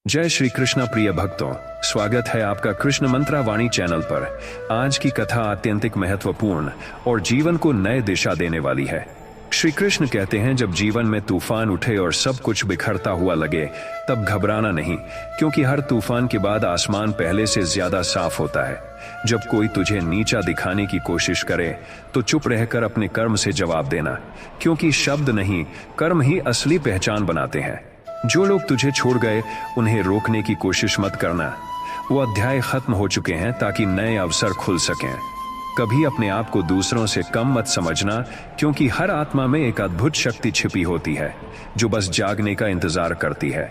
जय श्री कृष्ण प्रिय भक्तों, स्वागत है आपका कृष्ण मंत्रा वाणी चैनल पर। आज की कथा अत्यंतिक महत्वपूर्ण और जीवन को नए दिशा देने वाली है। श्री कृष्ण कहते हैं, जब जीवन में तूफान उठे और सब कुछ बिखरता हुआ लगे तब घबराना नहीं, क्योंकि हर तूफान के बाद आसमान पहले से ज्यादा साफ होता है। जब कोई तुझे नीचा दिखाने की कोशिश करे तो चुप रहकर अपने कर्म से जवाब देना, क्योंकि शब्द नहीं कर्म ही असली पहचान बनाते हैं। जो लोग तुझे छोड़ गए उन्हें रोकने की कोशिश मत करना, वो अध्याय खत्म हो चुके हैं ताकि नए अवसर खुल सकें। कभी अपने आप को दूसरों से कम मत समझना, क्योंकि हर आत्मा में एक अद्भुत शक्ति छिपी होती है जो बस जागने का इंतजार करती है।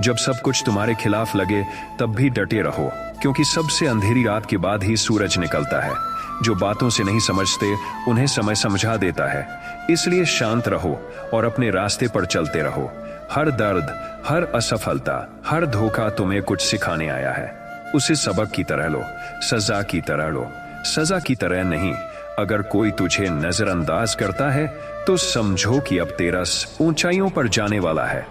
जब सब कुछ तुम्हारे खिलाफ लगे तब भी डटे रहो, क्योंकि सबसे अंधेरी रात के बाद ही सूरज निकलता है। जो बातों से नहीं समझते उन्हें समय समझा देता है, इसलिए शांत रहो और अपने रास्ते पर चलते रहो। हर दर्द, हर असफलता, हर धोखा तुम्हें कुछ सिखाने आया है। उसे सबक की तरह लो, सजा की तरह लो, सजा की तरह नहीं। अगर कोई तुझे नजरअंदाज करता है तो समझो कि अब तेरा ऊंचाइयों पर जाने वाला है।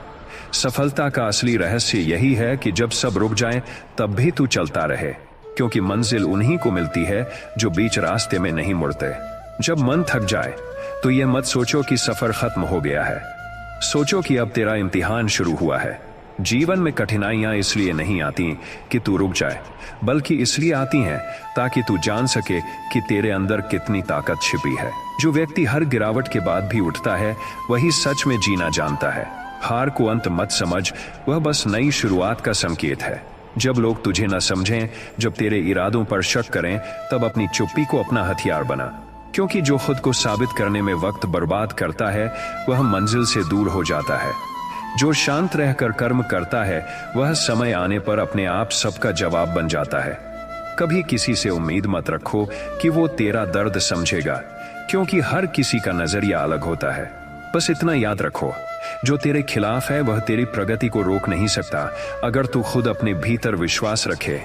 सफलता का असली रहस्य यही है कि जब सब रुक जाए तब भी तू चलता रहे, क्योंकि मंजिल उन्हीं को मिलती है जो बीच रास्ते में नहीं मुड़ते। जब मन थक जाए तो यह मत सोचो कि सफर खत्म हो गया है, सोचो कि अब तेरा इम्तिहान शुरू हुआ है। जीवन में कठिनाइयां इसलिए नहीं आती कि तू रुक जाए, बल्कि इसलिए आती हैं ताकि तू जान सके कि तेरे अंदर कितनी ताकत छिपी है। जो व्यक्ति हर गिरावट के बाद भी उठता है वही सच में जीना जानता है। हार को अंत मत समझ, वह बस नई शुरुआत का संकेत है। जब लोग तुझे न समझें, जब तेरे इरादों पर शक करें, तब अपनी चुप्पी को अपना हथियार बना, क्योंकि जो खुद को साबित करने में वक्त बर्बाद करता है वह मंजिल से दूर हो जाता है। जो शांत रहकर कर्म करता है वह समय आने पर अपने आप सबका जवाब बन जाता है। कभी किसी से उम्मीद मत रखो कि वो तेरा दर्द समझेगा, क्योंकि हर किसी का नजरिया अलग होता है। बस इतना याद रखो, जो तेरे खिलाफ है वह तेरी प्रगति को रोक नहीं सकता, अगर तू खुद अपने भीतर विश्वास रखे।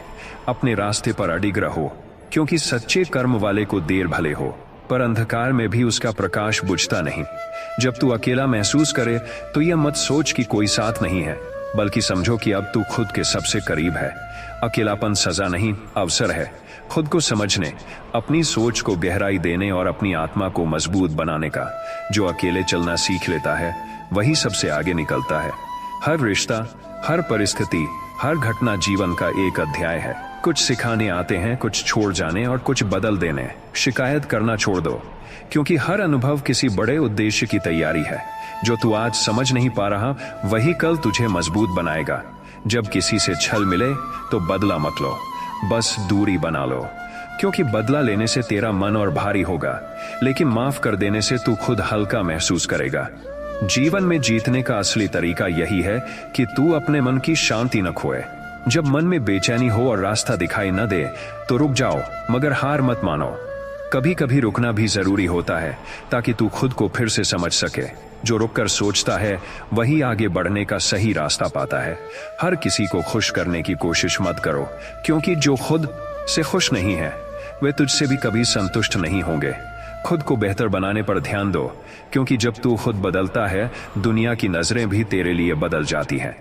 अपने रास्ते पर अडिग रहो, क्योंकि सच्चे कर्म वाले को देर भले हो पर अंधकार में भी उसका प्रकाश बुझता नहीं। जब तू अकेला महसूस करे तो यह मत सोच कि कोई साथ नहीं है, बल्कि समझो कि अब तू खुद के सबसे करीब है। अकेलापन सजा नहीं, अवसर है खुद को समझने, अपनी सोच को गहराई देने और अपनी आत्मा को मजबूत बनाने का। जो अकेले चलना सीख लेता है वही सबसे आगे निकलता है। हर रिश्ता, हर परिस्थिति, हर घटना जीवन का एक अध्याय है। कुछ सिखाने आते हैं, कुछ छोड़ जाने और कुछ बदल देने। शिकायत करना छोड़ दो, क्योंकि हर अनुभव किसी बड़े उद्देश्य की तैयारी है। जो तू आज समझ नहीं पा रहा वही कल तुझे मजबूत बनाएगा। जब किसी से छल मिले तो बदला मत लो, बस दूरी बना लो, क्योंकि बदला लेने से तेरा मन और भारी होगा, लेकिन माफ कर देने से तू खुद हल्का महसूस करेगा। जीवन में जीतने का असली तरीका यही है कि तू अपने मन की शांति न खोए। जब मन में बेचैनी हो और रास्ता दिखाई न दे तो रुक जाओ, मगर हार मत मानो। कभी कभी रुकना भी जरूरी होता है ताकि तू खुद को फिर से समझ सके। जो रुककर सोचता है वही आगे बढ़ने का सही रास्ता पाता है। हर किसी को खुश करने की कोशिश मत करो, क्योंकि जो खुद से खुश नहीं है वे तुझसे भी कभी संतुष्ट नहीं होंगे। खुद को बेहतर बनाने पर ध्यान दो, क्योंकि जब तू खुद बदलता है दुनिया की नजरें भी तेरे लिए बदल जाती हैं।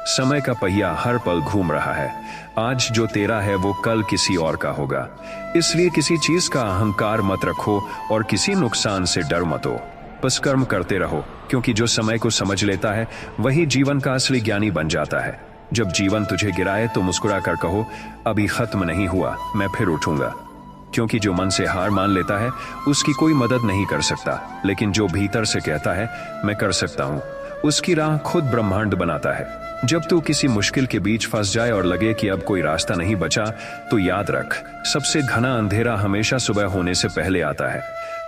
समय का पहिया हर पल घूम रहा है। आज जो तेरा है वो कल किसी और का होगा, इसलिए किसी चीज का अहंकार मत रखो और किसी नुकसान से डर मत हो। बस कर्म करते रहो, क्योंकि जो समय को समझ लेता है वही जीवन का असली ज्ञानी बन जाता है। जब जीवन तुझे गिराए तो मुस्कुरा कर कहो, अभी खत्म नहीं हुआ, मैं फिर उठूंगा। क्योंकि जो मन से हार मान लेता है उसकी कोई मदद नहीं कर सकता, लेकिन जो भीतर से कहता है मैं कर सकता हूँ, उसकी राह खुद ब्रह्मांड बनाता है। जब तू किसी मुश्किल के बीच फंस जाए और लगे कि अब कोई रास्ता नहीं बचा, तो याद रख, सबसे घना अंधेरा हमेशा सुबह होने से पहले आता है।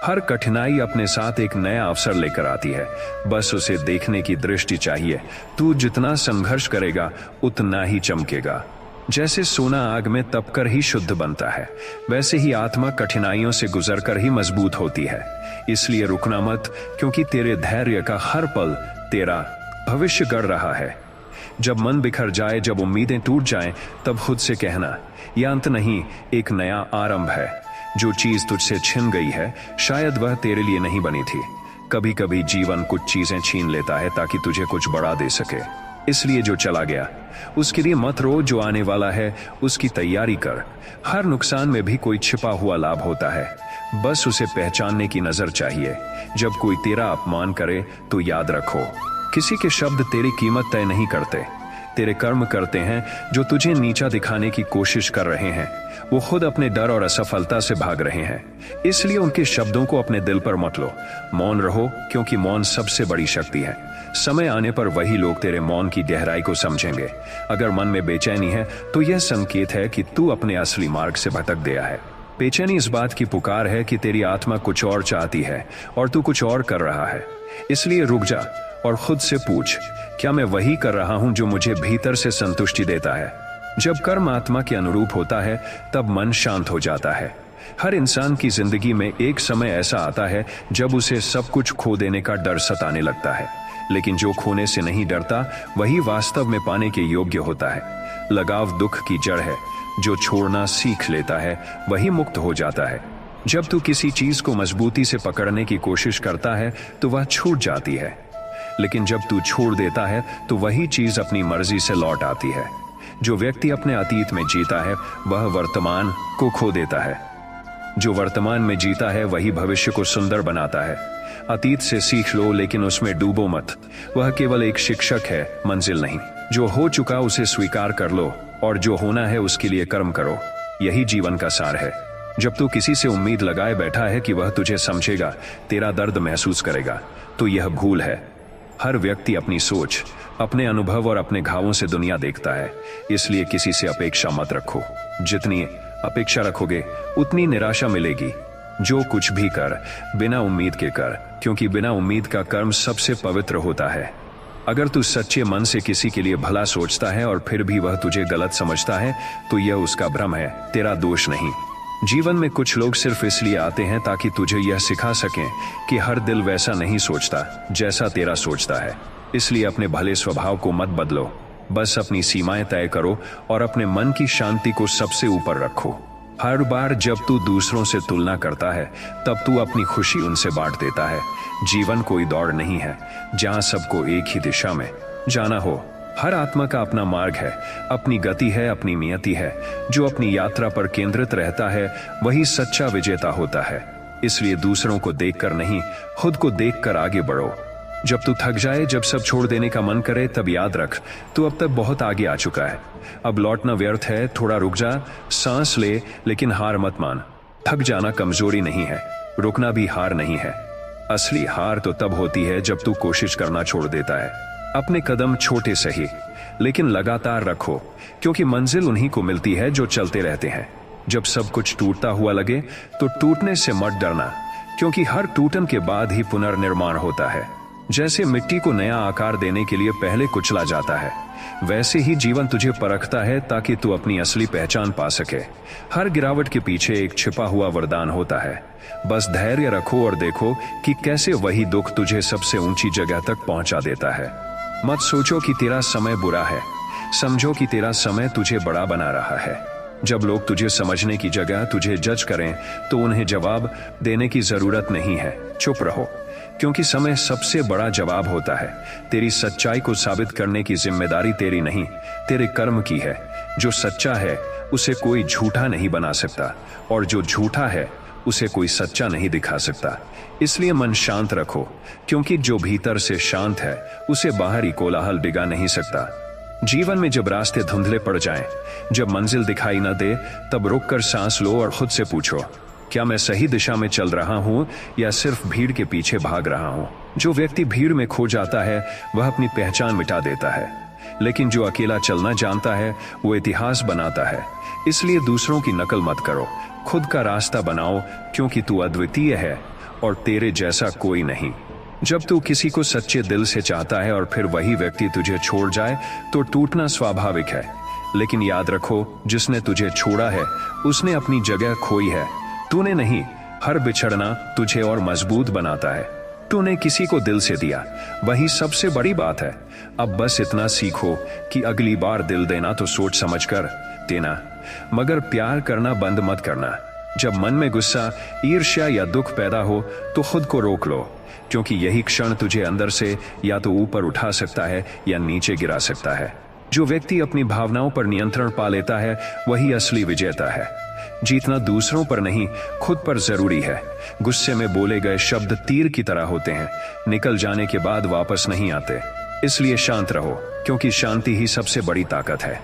हर कठिनाई अपने साथ एक नया अवसर लेकर आती है, बस उसे देखने की दृष्टि चाहिए। तू जितना संघर्ष करेगा उतना ही चमकेगा। जैसे सोना आग में तपकर ही शुद्ध बनता है, वैसे ही आत्मा कठिनाइयों से गुजरकर ही मजबूत होती है। इसलिए रुकना मत, क्योंकि तेरे धैर्य का हर पल तेरा भविष्य गढ़ रहा है। जब मन बिखर जाए, जब उम्मीदें टूट जाएं, तब खुद से कहना, यह अंत नहीं, एक नया आरंभ है। जो चीज तुझसे छिन गई है शायद वह तेरे लिए नहीं बनी थी। कभी कभी जीवन कुछ चीजें छीन लेता है ताकि तुझे कुछ बड़ा दे सके। इसलिए जो चला गया उसके लिए मत रो, जो आने वाला है उसकी तैयारी कर। हर नुकसान में भी कोई छिपा हुआ लाभ होता है, बस उसे पहचानने की नजर चाहिए। जब कोई तेरा अपमान करे तो याद रखो, किसी के शब्द तेरी कीमत तय नहीं करते, तेरे कर्म करते हैं। जो तुझे नीचा दिखाने की कोशिश कर रहे हैं वो खुद अपने डर और असफलता से भाग रहे हैं, इसलिए उनके शब्दों को अपने दिल पर मत लो। मौन रहो, क्योंकि मौन सबसे बड़ी शक्ति है। समय आने पर वही लोग तेरे मौन की गहराई को समझेंगे। अगर मन में बेचैनी है तो यह संकेत है कि तू अपने असली मार्ग से भटक गया है। बेचैनी इस बात की पुकार है कि तेरी आत्मा कुछ और चाहती है और तू कुछ और कर रहा है। इसलिए रुक जा और खुद से पूछ, क्या मैं वही कर रहा हूं जो मुझे भीतर से संतुष्टि देता है? जब कर्म आत्मा के अनुरूप होता है तब मन शांत हो जाता है। हर इंसान की जिंदगी में एक समय ऐसा आता है जब उसे सब कुछ खो देने का डर सताने लगता है, लेकिन जो खोने से नहीं डरता वही वास्तव में पाने के योग्य होता है। लगाव दुख की जड़ है, जो छोड़ना सीख लेता है वही मुक्त हो जाता है। जब तू किसी चीज को मजबूती से पकड़ने की कोशिश करता है तो वह छूट जाती है, लेकिन जब तू छोड़ देता है तो वही चीज अपनी मर्जी से लौट आती है। जो व्यक्ति अपने अतीत में जीता है वह वर्तमान को खो देता है, जो वर्तमान में जीता है वही भविष्य को सुंदर बनाता है। अतीत से सीख लो, लेकिन उसमें डूबो मत। वह केवल एक शिक्षक है, मंजिल नहीं। जो हो चुका उसे स्वीकार कर लो और जो होना है उसके लिए कर्म करो। यही जीवन का सार है। जब तू किसी से उम्मीद लगाए बैठा है कि वह तुझे समझेगा, तेरा दर्द महसूस करेगा, तो यह भूल है। हर व्यक्ति अपनी सोच, अपने अनुभव और अपने घावों से दुनिया देखता है, इसलिए किसी से अपेक्षा मत रखो। जितनी अपेक्षा रखोगे उतनी निराशा मिलेगी। जो कुछ भी कर बिना उम्मीद के कर, क्योंकि बिना उम्मीद का कर्म सबसे पवित्र होता है। अगर तू सच्चे मन से किसी के लिए भला सोचता है और फिर भी वह तुझे गलत समझता है तो यह उसका भ्रम है, तेरा दोष नहीं। जीवन में कुछ लोग सिर्फ इसलिए आते हैं ताकि तुझे यह सिखा सकें कि हर दिल वैसा नहीं सोचता जैसा तेरा सोचता है। इसलिए अपने भले स्वभाव को मत बदलो, बस अपनी सीमाएं तय करो और अपने मन की शांति को सबसे ऊपर रखो। हर बार जब तू दूसरों से तुलना करता है तब तू अपनी खुशी उनसे बांट देता है। जीवन कोई दौड़ नहीं है जहां सबको एक ही दिशा में जाना हो। हर आत्मा का अपना मार्ग है, अपनी गति है, अपनी नियति है। जो अपनी यात्रा पर केंद्रित रहता है वही सच्चा विजेता होता है। इसलिए दूसरों को देखकर नहीं, खुद को देखकर आगे बढ़ो। जब तू थक जाए, जब सब छोड़ देने का मन करे, तब याद रख तू अब तक बहुत आगे आ चुका है। अब लौटना व्यर्थ है। थोड़ा रुक जा, सांस ले, लेकिन हार मत मान। थक जाना कमजोरी नहीं है, रुकना भी हार नहीं है। असली हार तो तब होती है जब तू कोशिश करना छोड़ देता है। अपने कदम छोटे सही लेकिन लगातार रखो, क्योंकि मंजिल उन्हीं को मिलती है जो चलते रहते हैं। जब सब कुछ टूटता हुआ लगे तो टूटने से मत डरना, क्योंकि हर टूटन के बाद ही पुनर्निर्माण होता है। जैसे मिट्टी को नया आकार देने के लिए पहले कुचला जाता है, वैसे ही जीवन तुझे परखता है ताकि तू अपनी असली पहचान पा सके। हर गिरावट के पीछे एक छिपा हुआ वरदान होता है। बस धैर्य रखो और देखो कि कैसे वही दुख तुझे सबसे ऊंची जगह तक पहुंचा देता है। मत सोचो कि तेरा समय बुरा है, समझो कि तेरा समय तुझे बड़ा बना रहा है। जब लोग तुझे समझने की जगह तुझे जज करें तो उन्हें जवाब देने की जरूरत नहीं है। चुप रहो, क्योंकि समय सबसे बड़ा जवाब होता है। तेरी सच्चाई को साबित करने की जिम्मेदारी तेरी नहीं, तेरे कर्म की है। जो सच्चा है उसे कोई झूठा नहीं बना सकता, और जो झूठा है उसे कोई सच्चा नहीं दिखा सकता। इसलिए मन शांत रखो, क्योंकि जो भीतर से शांत है उसे बाहरी कोलाहल डिगा नहीं सकता। जीवन में जब रास्ते धुंधले पड़ जाएं, जब मंजिल दिखाई न दे, तब रुककर सांस लो और खुद से पूछो, क्या मैं सही दिशा में चल रहा हूं या सिर्फ भीड़ के पीछे भाग रहा हूं? जो व्यक्ति भीड़ में खो जाता है वह अपनी पहचान मिटा देता है, लेकिन जो अकेला चलना जानता है वो इतिहास बनाता है। इसलिए दूसरों की नकल मत करो, खुद का रास्ता बनाओ, क्योंकि तू अद्वितीय है और तेरे जैसा कोई नहीं। जब तू किसी को सच्चे दिल से चाहता है और फिर वही व्यक्ति तुझे छोड़ जाए तो टूटना स्वाभाविक है, लेकिन याद रखो, जिसने तुझे छोड़ा है उसने अपनी जगह खोई है, तूने नहीं। हर बिछड़ना तुझे और मजबूत बनाता है। तूने किसी को दिल से दिया, वही सबसे बड़ी बात है। अब बस इतना सीखो कि अगली बार दिल देना तो सोच समझ कर देना, मगर प्यार करना बंद मत करना। जब मन में गुस्सा, ईर्ष्या या दुख पैदा हो तो खुद को रोक लो, क्योंकि यही क्षण तुझे अंदर से या तो ऊपर उठा सकता है या नीचे गिरा सकता है। जो व्यक्ति अपनी भावनाओं पर नियंत्रण पा लेता है वही असली विजेता है। जीतना दूसरों पर नहीं, खुद पर जरूरी है। गुस्से में बोले गए शब्द तीर की तरह होते हैं, निकल जाने के बाद वापस नहीं आते। इसलिए शांत रहो, क्योंकि शांति ही सबसे बड़ी ताकत है।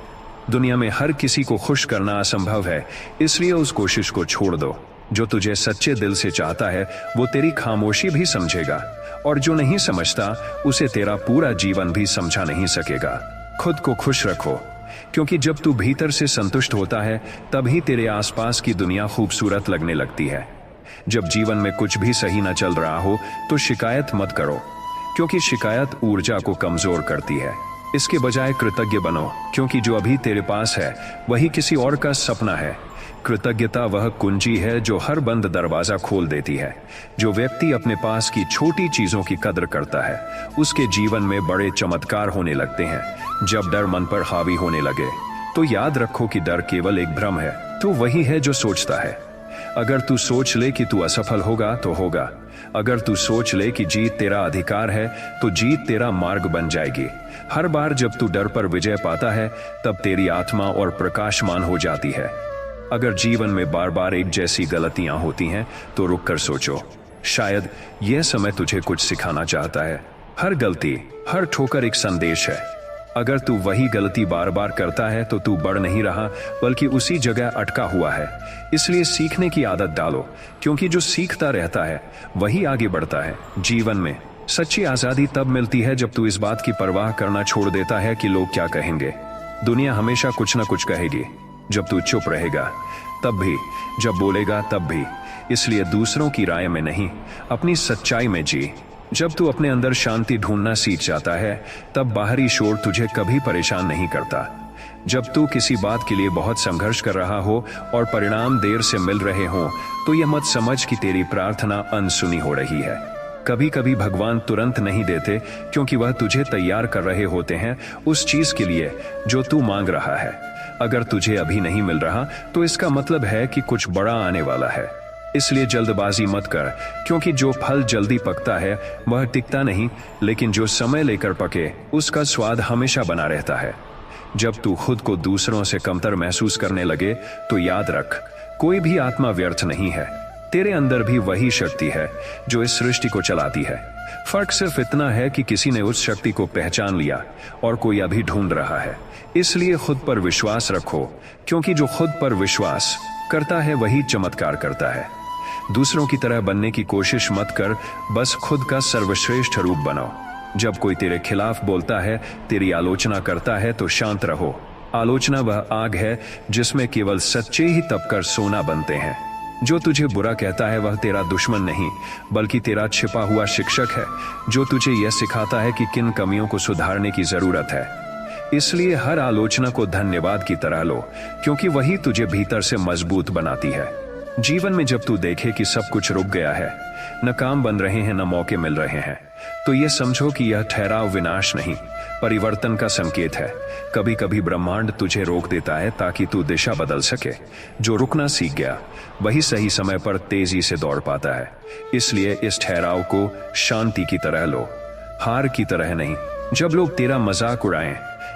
दुनिया में हर किसी को खुश करना असंभव है, इसलिए उस कोशिश को छोड़ दो। जो तुझे सच्चे दिल से चाहता है वो तेरी खामोशी भी समझेगा, और जो नहीं समझता उसे तेरा पूरा जीवन भी समझा नहीं सकेगा। खुद को खुश रखो, क्योंकि जब तू भीतर से संतुष्ट होता है तभी तेरे आसपास की दुनिया खूबसूरत लगने लगती है। जब जीवन में कुछ भी सही न चल रहा हो तो शिकायत मत करो, क्योंकि शिकायत ऊर्जा को कमजोर करती है। इसके बजाय कृतज्ञ बनो, क्योंकि जो अभी तेरे पास है वही किसी और का सपना है। कृतज्ञता वह कुंजी है जो हर बंद दरवाजा खोल देती है। जो व्यक्ति अपने पास की छोटी चीजों की कदर करता है उसके जीवन में बड़े चमत्कार होने लगते हैं। जब डर मन पर हावी होने लगे तो याद रखो कि डर केवल एक भ्रम है, तो वही है जो सोचता है। अगर तू सोच ले कि तू असफल होगा तो होगा। अगर तू सोच ले कि जीत तेरा अधिकार है तो जीत तेरा मार्ग बन जाएगी। हर बार जब तू डर पर विजय पाता है तब तेरी आत्मा और प्रकाशमान हो जाती है। अगर जीवन में बार बार एक जैसी गलतियां होती हैं तो रुक कर सोचो, शायद यह समय तुझे कुछ सिखाना चाहता है। हर गलती, हर ठोकर एक संदेश है। अगर तू वही गलती बार बार करता है तो तू बढ़ नहीं रहा, बल्कि उसी जगह अटका हुआ है। इसलिए सीखने की आदत डालो, क्योंकि जो सीखता रहता है वही आगे बढ़ता है। जीवन में सच्ची आजादी तब मिलती है जब तू इस बात की परवाह करना छोड़ देता है कि लोग क्या कहेंगे। दुनिया हमेशा कुछ ना कुछ कहेगी, जब तू चुप रहेगा तब भी, जब बोलेगा तब भी। इसलिए दूसरों की राय में नहीं, अपनी सच्चाई में जी। जब तू अपने अंदर शांति ढूंढना सीख जाता है तब बाहरी शोर तुझे कभी परेशान नहीं करता। जब तू किसी बात के लिए बहुत संघर्ष कर रहा हो और परिणाम देर से मिल रहे हो तो यह मत समझ कि तेरी प्रार्थना अनसुनी हो रही है। कभी कभी भगवान तुरंत नहीं देते, क्योंकि वह तुझे तैयार कर रहे होते हैं उस चीज के लिए जो तू मांग रहा है। अगर तुझे अभी नहीं मिल रहा तो इसका मतलब है कि कुछ बड़ा आने वाला है। इसलिए जल्दबाजी मत कर, क्योंकि जो फल जल्दी पकता है वह टिकता नहीं, लेकिन जो समय लेकर पके उसका स्वाद हमेशा बना रहता है। जब तू खुद को दूसरों से कमतर महसूस करने लगे तो याद रख, कोई भी आत्मा व्यर्थ नहीं है। तेरे अंदर भी वही शक्ति है जो इस सृष्टि को चलाती है। फर्क सिर्फ इतना है कि किसी ने उस शक्ति को पहचान लिया और कोई अभी ढूंढ रहा है। इसलिए खुद पर विश्वास रखो, क्योंकि जो खुद पर विश्वास करता है वही चमत्कार करता है। दूसरों की तरह बनने की कोशिश मत कर, बस खुद का सर्वश्रेष्ठ रूप बनाओ। जब कोई तेरे खिलाफ बोलता है, तेरी आलोचना करता है तो शांत रहो। आलोचना वह आग है जिसमें केवल सच्चे ही तपकर सोना बनते हैं। जो तुझे बुरा कहता है वह तेरा दुश्मन नहीं, बल्कि तेरा छिपा हुआ शिक्षक है, जो तुझे यह सिखाता है कि किन कमियों को सुधारने की जरूरत है। इसलिए हर आलोचना को धन्यवाद की तरह लो, क्योंकि वही तुझे भीतर से मजबूत बनाती है। जीवन में जब तू देखे कि सब कुछ रुक गया है, न काम बन रहे हैं न मौके मिल रहे हैं, तो यह समझो कि यह ठहराव विनाश नहीं, परिवर्तन का संकेत है। कभी कभी ब्रह्मांड तुझे रोक देता है ताकि तू दिशा बदल सके। जो रुकना सीख गया वही सही समय पर तेजी से दौड़ पाता है। इसलिए इस ठहराव को शांति की तरह लो, हार की तरह नहीं। जब लोग तेरा मजाक उड़ाएं,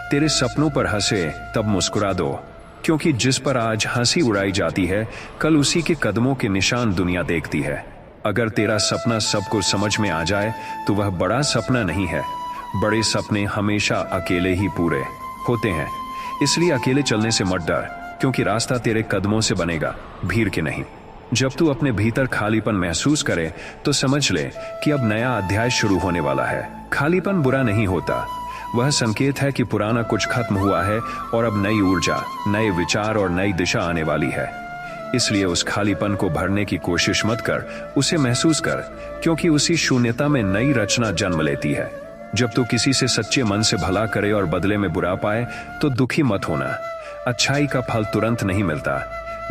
तेरे सपनों पर हंसे, तब मुस्कुरा दो, क्योंकि जिस पर आज हंसी उड़ाई जाती है कल उसी के कदमों के निशान दुनिया देखती है। अगर तेरा सपना सबको समझ में आ जाए तो वह बड़ा सपना नहीं है। बड़े सपने हमेशा अकेले ही पूरे होते हैं। इसलिए अकेले चलने से मत डर, क्योंकि रास्ता तेरे कदमों से बनेगा, भीड़ के नहीं। जब तू अपने भीतर खालीपन महसूस करे तो समझ ले कि अब नया अध्याय शुरू होने वाला है। खालीपन बुरा नहीं होता, वह संकेत है कि पुराना कुछ खत्म हुआ है और अब नई ऊर्जा, नए विचार और नई दिशा आने वाली है। इसलिए उस खालीपन को भरने की कोशिश मत कर, उसे महसूस कर, क्योंकि उसी शून्यता में नई रचना जन्म लेती है। जब तू किसी से सच्चे मन से भला करे और बदले में बुरा पाए तो दुखी मत होना। अच्छाई का फल तुरंत नहीं मिलता,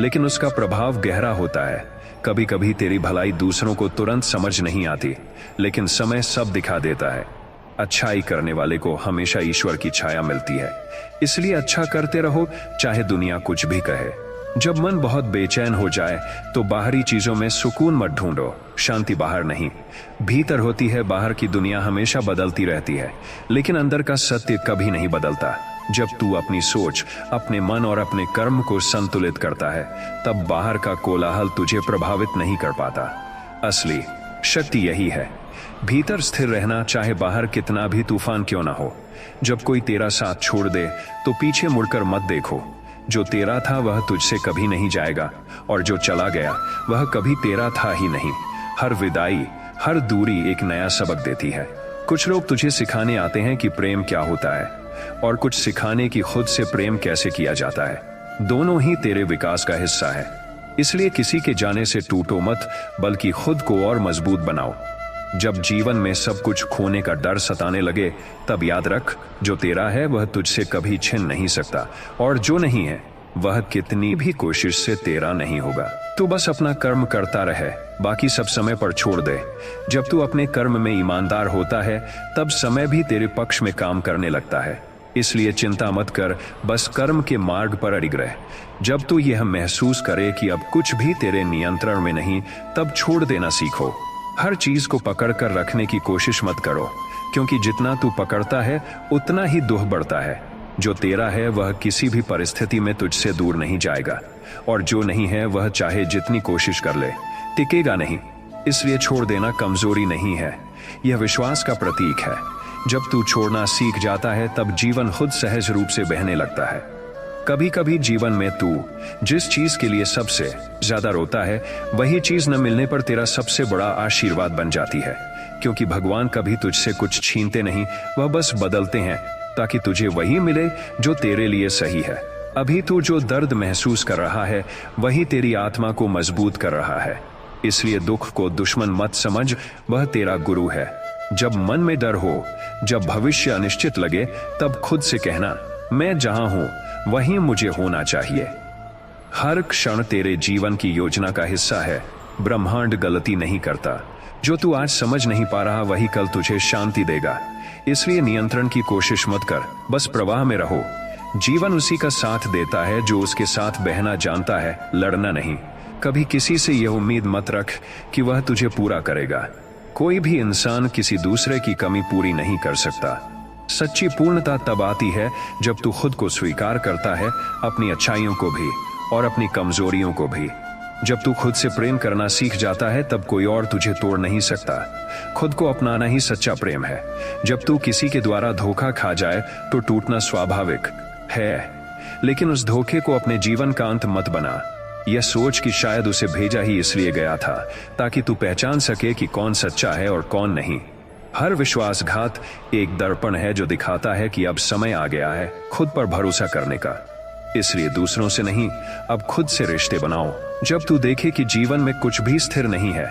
लेकिन उसका प्रभाव गहरा होता है। कभी कभी तेरी भलाई दूसरों को तुरंत समझ नहीं आती, लेकिन समय सब दिखा देता है। अच्छाई करने वाले को हमेशा ईश्वर की छाया मिलती है। इसलिए अच्छा करते रहो, चाहे दुनिया कुछ भी कहे। जब मन बहुत बेचैन हो जाए तो बाहरी चीजों में सुकून मत ढूंढो, शांति बाहर नहीं, भीतर होती है। बाहर की दुनिया हमेशा बदलती रहती है, लेकिन अंदर का सत्य कभी नहीं बदलता। जब तू अपनी सोच, अपने मन और अपने कर्म को संतुलित करता है, तब बाहर का कोलाहल तुझे प्रभावित नहीं कर पाता। असली शक्ति यही है, भीतर स्थिर रहना, चाहे बाहर कितना भी तूफान क्यों ना हो। जब कोई तेरा साथ छोड़ दे तो पीछे मुड़कर मत देखो। जो तेरा था वह तुझसे कभी नहीं जाएगा, और जो चला गया वह कभी तेरा था ही नहीं। हर विदाई, हर दूरी एक नया सबक देती है। कुछ लोग तुझे सिखाने आते हैं कि प्रेम क्या होता है, और कुछ सिखाने की खुद से प्रेम कैसे किया जाता है। दोनों ही तेरे विकास का हिस्सा है। इसलिए किसी के जाने से टूटो मत, बल्कि खुद को और मजबूत बनाओ। जब जीवन में सब कुछ खोने का डर सताने लगे, तब याद रख, जो तेरा है वह तुझसे कभी छिन नहीं सकता, और जो नहीं है वह कितनी भी कोशिश से तेरा नहीं होगा। तू बस अपना कर्म करता रहे, बाकी सब समय पर छोड़ दे। जब तू अपने कर्म में ईमानदार होता है, तब समय भी तेरे पक्ष में काम करने लगता है। इसलिए चिंता मत कर, बस कर्म के मार्ग पर अडिग रह। जब तू यह महसूस करे कि अब कुछ भी तेरे नियंत्रण में नहीं, तब छोड़ देना सीखो। हर चीज को पकड़ कर रखने की कोशिश मत करो, क्योंकि जितना तू पकड़ता है उतना ही दुख बढ़ता है। जो तेरा है वह किसी भी परिस्थिति में तुझसे दूर नहीं जाएगा, और जो नहीं है वह चाहे जितनी कोशिश कर ले टिकेगा नहीं। इसलिए छोड़ देना कमजोरी नहीं है, यह विश्वास का प्रतीक है। जब तू छोड़ना सीख जाता है, तब जीवन खुद सहज रूप से बहने लगता है। कभी कभी जीवन में तू जिस चीज के लिए सबसे ज्यादा रोता है, वही चीज न मिलने पर तेरा सबसे बड़ा आशीर्वाद बन जाती है। क्योंकि भगवान कभी तुझसे कुछ छीनते नहीं, वह बस बदलते हैं ताकि तुझे वही मिले जो तेरे लिए सही है। अभी तू जो दर्द महसूस कर रहा है, वही तेरी आत्मा को मजबूत कर रहा है। इसलिए दुख को दुश्मन मत समझ, वह तेरा गुरु है। जब मन में डर हो, जब भविष्य अनिश्चित लगे, तब खुद से कहना, मैं जहां हूं वहीं मुझे होना चाहिए। हर क्षण तेरे जीवन की योजना का हिस्सा है। ब्रह्मांड गलती नहीं करता। जो तू आज समझ नहीं पा रहा, वही कल तुझे शांति देगा। इसलिए नियंत्रण की कोशिश मत कर, बस प्रवाह में रहो। जीवन उसी का साथ देता है जो उसके साथ बहना जानता है, लड़ना नहीं। कभी किसी से यह उम्मीद मत रख कि वह तुझे पूरा करेगा। कोई भी इंसान किसी दूसरे की कमी पूरी नहीं कर सकता। सच्ची पूर्णता तब आती है जब तू खुद को स्वीकार करता है, अपनी अच्छाइयों को भी और अपनी कमजोरियों को भी। जब तू खुद से प्रेम करना सीख जाता है, तब कोई और तुझे तोड़ नहीं सकता। खुद को अपनाना ही सच्चा प्रेम है। जब तू किसी के द्वारा धोखा खा जाए तो टूटना स्वाभाविक है, लेकिन उस धोखे को अपने जीवन का अंत मत बना। यह सोच कि शायद उसे भेजा ही इसलिए गया था ताकि तू पहचान सके कि कौन सच्चा है और कौन नहीं। हर विश्वासघात एक दर्पण है जो दिखाता है कि अब समय आ गया है खुद पर भरोसा करने का। इसलिए दूसरों से नहीं, अब खुद से रिश्ते बनाओ। जब तू देखे कि जीवन में कुछ भी स्थिर नहीं है,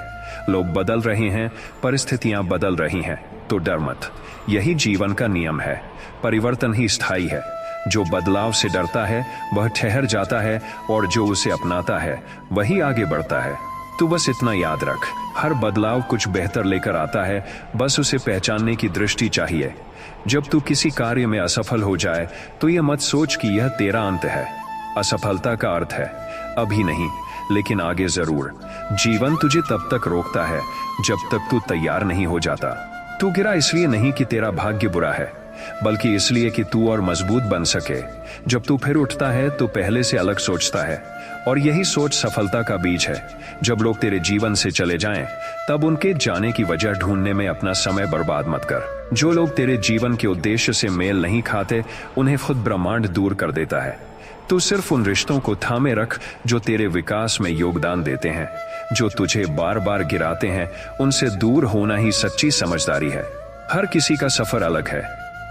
लोग बदल रहे हैं, परिस्थितियां बदल रही हैं, तो डर मत। यही जीवन का नियम है। परिवर्तन ही स्थायी है। जो बदलाव से डरता है वह ठहर जाता है, और जो उसे अपनाता है वही आगे बढ़ता है। तू बस इतना याद रख, हर बदलाव कुछ बेहतर लेकर आता है, बस उसे पहचानने की दृष्टि चाहिए। जब तू किसी कार्य में असफल हो जाए तो यह मत सोच कि यह तेरा अंत है। असफलता का अर्थ है अभी नहीं, लेकिन आगे जरूर। जीवन तुझे तब तक रोकता है जब तक तू तैयार नहीं हो जाता। तू गिरा इसलिए नहीं कि तेरा भाग्य बुरा है, बल्कि इसलिए कि तू और मजबूत बन सके। जब तू फिर उठता है तो पहले से अलग सोचता है, और यही सोच सफलता का बीज है। जब लोग तेरे जीवन से चले जाएं, तब उनके जाने की वजह ढूंढने में अपना समय बर्बाद मत कर। जो लोग तेरे जीवन के उद्देश्य से मेल नहीं खाते, उन्हें खुद ब्रह्मांड दूर कर देता है। तू सिर्फ उन रिश्तों को थामे रख जो तेरे विकास में योगदान देते हैं। जो तुझे बार बार गिराते हैं, उनसे दूर होना ही सच्ची समझदारी है। हर किसी का सफर अलग है।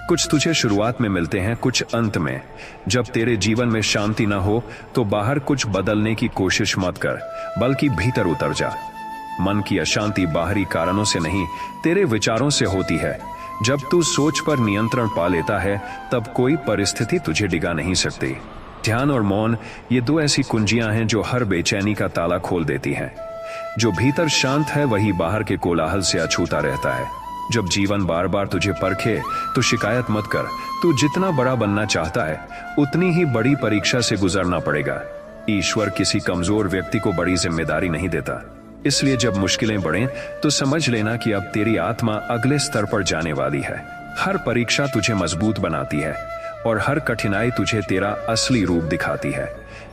कुछ तुझे शुरुआत में मिलते हैं, कुछ अंत में। जब तेरे जीवन में शांति ना हो तो बाहर कुछ बदलने की कोशिश मत कर, बल्कि भीतर उतर जा। मन की अशांति बाहरी कारणों से नहीं, तेरे विचारों से होती है। जब तू सोच पर नियंत्रण पा लेता है, तब कोई परिस्थिति तुझे डिगा नहीं सकती। ध्यान और मौन, ये दो ऐसी कुंजियां हैं जो हर बेचैनी का ताला खोल देती हैं। जो भीतर शांत है वही बाहर के कोलाहल से अछूता रहता है। जब जीवन बार बार तुझे परखे तो शिकायत मत कर। तू जितना बड़ा बनना चाहता है, उतनी ही बड़ी परीक्षा से गुजरना पड़ेगा। ईश्वर किसी कमजोर व्यक्ति को बड़ी जिम्मेदारी नहीं देता। इसलिए जब मुश्किलें बढ़ें तो समझ लेना कि अब तेरी आत्मा अगले स्तर पर जाने वाली है। हर परीक्षा तुझे मजबूत बनाती है और हर कठिनाई तुझे तेरा असली रूप दिखाती है।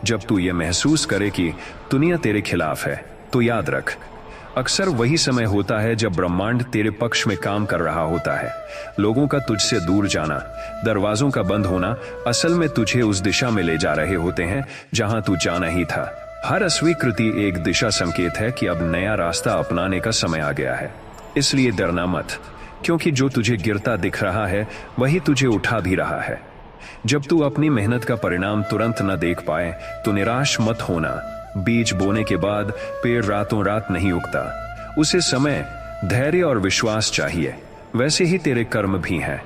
जब तू ये महसूस करे कि दुनिया तेरे खिलाफ है, तो याद रख, अक्सर वही समय होता है जब ब्रह्मांड तेरे पक्ष में काम कर रहा होता है। लोगों का तुझसे दूर जाना, दरवाजों का बंद होना असल में तुझे उस दिशा में ले जा रहे होते हैं जहां तू जाना ही था। हर अस्वीकृति एक दिशा संकेत है कि अब नया रास्ता अपनाने का समय आ गया है। इसलिए डरना मत, क्योंकि जो तुझे गिरता दिख रहा है वही तुझे उठा भी रहा है। जब तू अपनी मेहनत का परिणाम तुरंत न देख पाए तो निराश मत होना। बीज बोने के बाद पेड़ रातों रात नहीं उगता। उसे समय, धैर्य और विश्वास चाहिए। वैसे ही तेरे कर्म भी हैं।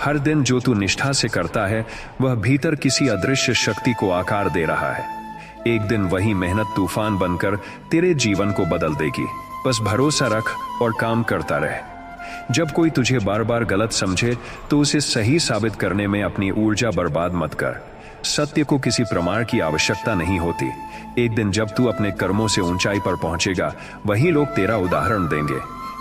हर दिन जो तू निष्ठा से करता है वह भीतर किसी अदृश्य शक्ति को आकार दे रहा है। एक दिन वही मेहनत तूफान बनकर तेरे जीवन को बदल देगी। बस भरोसा रख और काम करता रह। जब कोई तुझे बार बार गलत समझे तो उसे सही साबित करने में अपनी ऊर्जा बर्बाद मत कर। सत्य को किसी प्रमाण की आवश्यकता नहीं होती। एक दिन जब तू अपने कर्मों से ऊंचाई पर पहुंचेगा, वही लोग तेरा उदाहरण देंगे।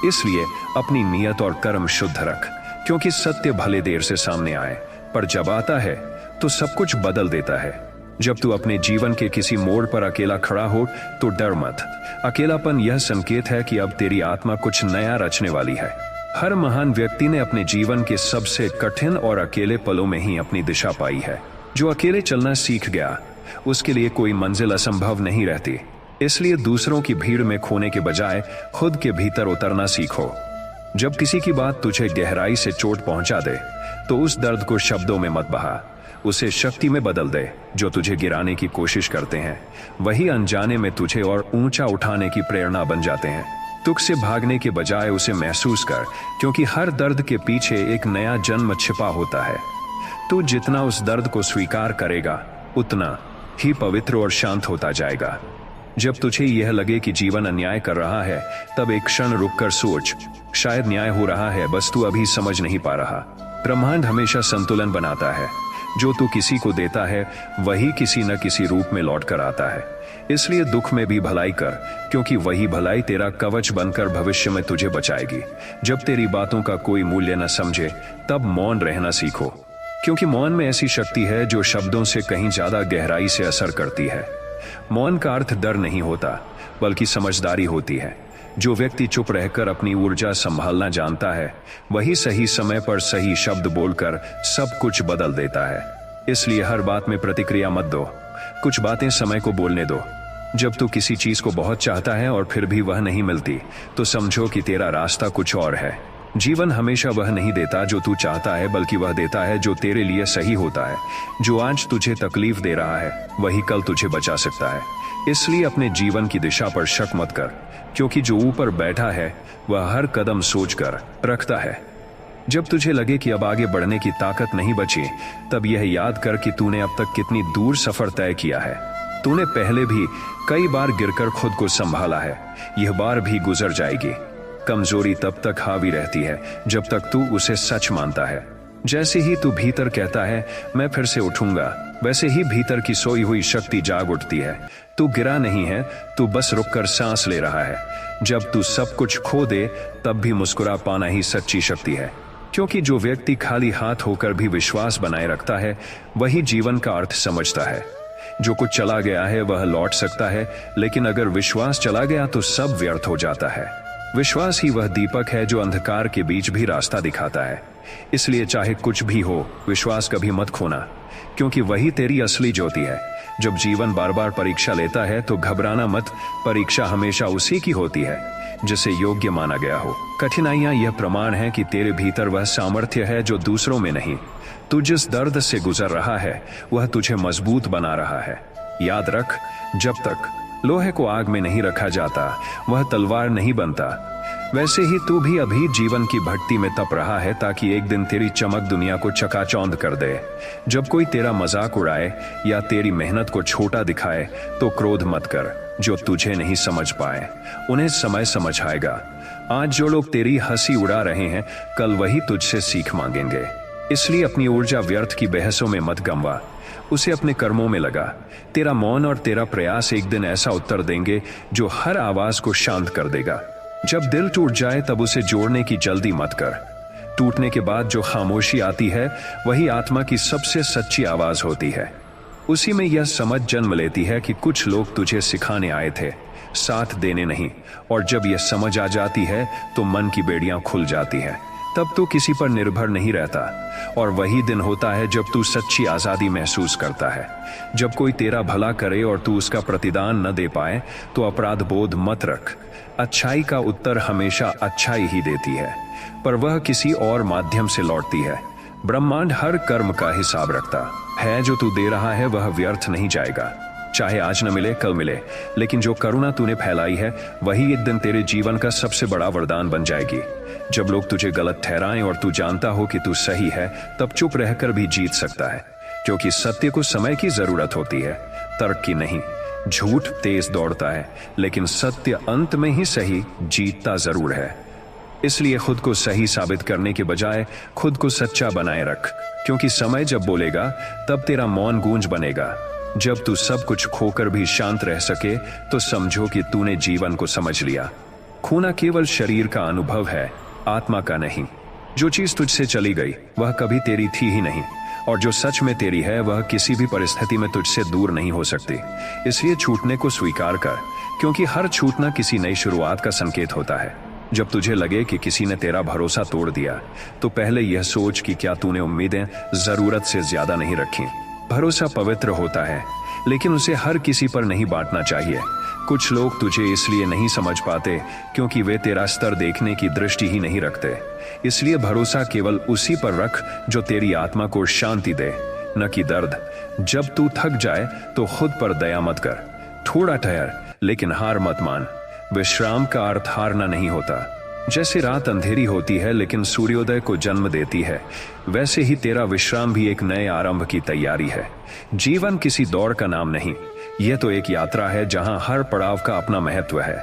इसलिए अपनी नियत और कर्म शुद्ध रख, क्योंकि सत्य भले देर से सामने आए, पर जब आता है तो सब कुछ बदल देता है। जब तू अपने जीवन के किसी मोड़ पर अकेला खड़ा हो तो डर मत। अकेलापन यह संकेत है कि अब तेरी आत्मा कुछ नया रचने वाली है। हर महान व्यक्ति ने अपने जीवन के सबसे कठिन और अकेले पलों में ही अपनी दिशा पाई है। जो अकेले चलना सीख गया, उसके लिए कोई मंजिल असंभव नहीं रहती। इसलिए दूसरों की भीड़ में खोने के बजाय खुद के भीतर उतरना सीखो। जब किसी की बात तुझे गहराई से चोट पहुंचा दे तो उस दर्द को शब्दों में मत बहा, उसे शक्ति में बदल दे। जो तुझे गिराने की कोशिश करते हैं वही अनजाने में तुझे और ऊंचा उठाने की प्रेरणा बन जाते हैं। दुख से भागने के बजाय उसे महसूस कर, क्योंकि हर दर्द के पीछे एक नया जन्म छिपा होता है। तू जितना उस दर्द को स्वीकार करेगा उतना ही पवित्र और शांत होता जाएगा। जब तुझे यह लगे कि जीवन अन्याय कर रहा है, तब एक क्षण रुककर सोच, शायद न्याय हो रहा है, बस तू अभी समझ नहीं पा रहा। ब्रह्मांड हमेशा संतुलन बनाता है। जो तू किसी को देता है वही किसी न किसी रूप में लौट कर आता है। इसलिए दुख में भी भलाई कर, क्योंकि वही भलाई तेरा कवच बनकर भविष्य में तुझे बचाएगी। जब तेरी बातों का कोई मूल्य न समझे तब मौन रहना सीखो, क्योंकि मौन में ऐसी शक्ति है जो शब्दों से कहीं ज्यादा गहराई से असर करती है। मौन का अर्थ डर नहीं होता, बल्कि समझदारी होती है। जो व्यक्ति चुप रहकर अपनी ऊर्जा संभालना जानता है वही सही समय पर सही शब्द बोलकर सब कुछ बदल देता है। इसलिए हर बात में प्रतिक्रिया मत दो, कुछ बातें समय को बोलने दो। जब तू किसी चीज को बहुत चाहता है और फिर भी वह नहीं मिलती, तो समझो कि तेरा रास्ता कुछ और है। जीवन हमेशा वह नहीं देता जो तू चाहता है, बल्कि वह देता है जो तेरे लिए सही होता है। जो आज तुझे तकलीफ दे रहा है वही कल तुझे बचा सकता है। इसलिए अपने जीवन की दिशा पर शक मत कर, क्योंकि जो ऊपर बैठा है वह हर कदम सोचकर रखता है। जब तुझे लगे कि अब आगे बढ़ने की ताकत नहीं बची, तब यह याद कर कि तूने अब तक कितनी दूर सफर तय किया है। तूने पहले भी कई बार गिरकर खुद को संभाला है, यह बार भी गुजर जाएगी। कमजोरी तब तक हावी रहती है जब तक तू उसे सच मानता है। जैसे ही तू भीतर कहता है मैं फिर से उठूंगा, वैसे ही भीतर की सोई हुई शक्ति जाग उठती है। तू गिरा नहीं है, तू बस रुककर सांस ले रहा है। जब तू सब कुछ खो दे तब भी मुस्कुरा पाना ही सच्ची शक्ति है, क्योंकि जो व्यक्ति खाली हाथ होकर भी विश्वास बनाए रखता है वही जीवन का अर्थ समझता है। जो कुछ चला गया है वह लौट सकता है, लेकिन अगर विश्वास चला गया तो सब व्यर्थ हो जाता है। विश्वास ही वह दीपक है जो अंधकार के बीच भी रास्ता दिखाता है। इसलिए चाहे कुछ भी हो, विश्वास कभी मत खोना, क्योंकि वही तेरी असली ज्योति है। जब जीवन बार बार परीक्षा लेता है तो घबराना मत, परीक्षा हमेशा उसी की होती है जिसे योग्य माना गया हो। कठिनाइयां यह प्रमाण है कि तेरे भीतर वह सामर्थ्य है जो दूसरों में नहीं। तू जिस दर्द से गुजर रहा है वह तुझे मजबूत बना रहा है। याद रख, जब तक लोहे को आग में नहीं रखा जाता वह तलवार नहीं बनता। वैसे ही तू भी अभी जीवन की भट्टी में तप रहा है, ताकि एक दिन तेरी चमक दुनिया को चकाचौंध कर दे। जब कोई तेरा मजाक उड़ाए या तेरी मेहनत को छोटा दिखाए तो क्रोध मत कर। जो तुझे नहीं समझ पाए उन्हें समय समझ आएगा। आज जो लोग तेरी हंसी उड़ा रहे हैं कल वही तुझसे सीख मांगेंगे। इसलिए अपनी ऊर्जा व्यर्थ की बहसों में मत गंवा। उसे अपने कर्मों में लगा। तेरा मौन और तेरा प्रयास एक दिन ऐसा उत्तर देंगे जो हर आवाज को शांत कर देगा। जब दिल टूट जाए तब उसे जोड़ने की जल्दी मत कर। टूटने के बाद जो खामोशी आती है वही आत्मा की सबसे सच्ची आवाज होती है। उसी में यह समझ जन्म लेती है कि कुछ लोग तुझे सिखाने आए थे, साथ देने नहीं। और जब यह समझ आ जाती है तो मन की बेड़ियां खुल जाती हैं। तब तो किसी पर निर्भर नहीं रहता। और वही दिन होता है जब तू सच्ची आजादी महसूस करता है। जब कोई तेरा भला करे और तू उसका प्रतिदान न दे पाए तो अपराध बोध मत रख। अच्छाई का उत्तर हमेशा अच्छाई ही देती है, पर वह किसी और माध्यम से लौटती है। ब्रह्मांड हर कर्म का हिसाब रखता है। जो तू दे रहा है वह व्यर्थ नहीं जाएगा, चाहे आज न मिले कल मिले। लेकिन जो करुणा तूने फैलाई है वही एक दिन तेरे जीवन का सबसे बड़ा वरदान बन जाएगी। जब लोग तुझे गलत ठहराएं और तू जानता हो कि तू सही है, तब चुप रहकर भी जीत सकता है। क्योंकि सत्य को समय की जरूरत होती है, तर्क की नहीं। झूठ तेज दौड़ता है, लेकिन सत्य अंत में ही सही जीतता जरूर है। इसलिए खुद को सही साबित करने के बजाय खुद को सच्चा बनाए रख। क्योंकि समय जब बोलेगा तब तेरा मौन गूंज बनेगा। जब तू सब कुछ खोकर भी शांत रह सके तो समझो कि तूने जीवन को समझ लिया। खोना केवल शरीर का अनुभव है, आत्मा का नहीं। जो चीज तुझसे चली गई वह कभी तेरी थी ही नहीं, और जो सच में तेरी है वह किसी भी परिस्थिति में तुझसे दूर नहीं हो सकती। इसलिए छूटने को स्वीकार कर, क्योंकि हर छूटना किसी नई शुरुआत का संकेत होता है। जब तुझे लगे कि किसी ने तेरा भरोसा तोड़ दिया तो पहले यह सोच कि क्या तूने उम्मीदें जरूरत से ज्यादा नहीं रखी। भरोसा पवित्र होता है, लेकिन उसे हर किसी पर नहीं बांटना चाहिए। कुछ लोग तुझे इसलिए नहीं समझ पाते क्योंकि वे तेरा स्तर देखने की दृष्टि ही नहीं रखते। इसलिए भरोसा केवल उसी पर रख जो तेरी आत्मा को शांति दे, न कि दर्द। जब तू थक जाए तो खुद पर दया मत कर। थोड़ा ठहर, लेकिन हार मत मान। विश्राम का अर्थ हारना नहीं होता। जैसे रात अंधेरी होती है लेकिन सूर्योदय को जन्म देती है, वैसे ही तेरा विश्राम भी एक नए आरंभ की तैयारी है। जीवन किसी दौड़ का नाम नहीं, यह तो एक यात्रा है जहां हर पड़ाव का अपना महत्व है।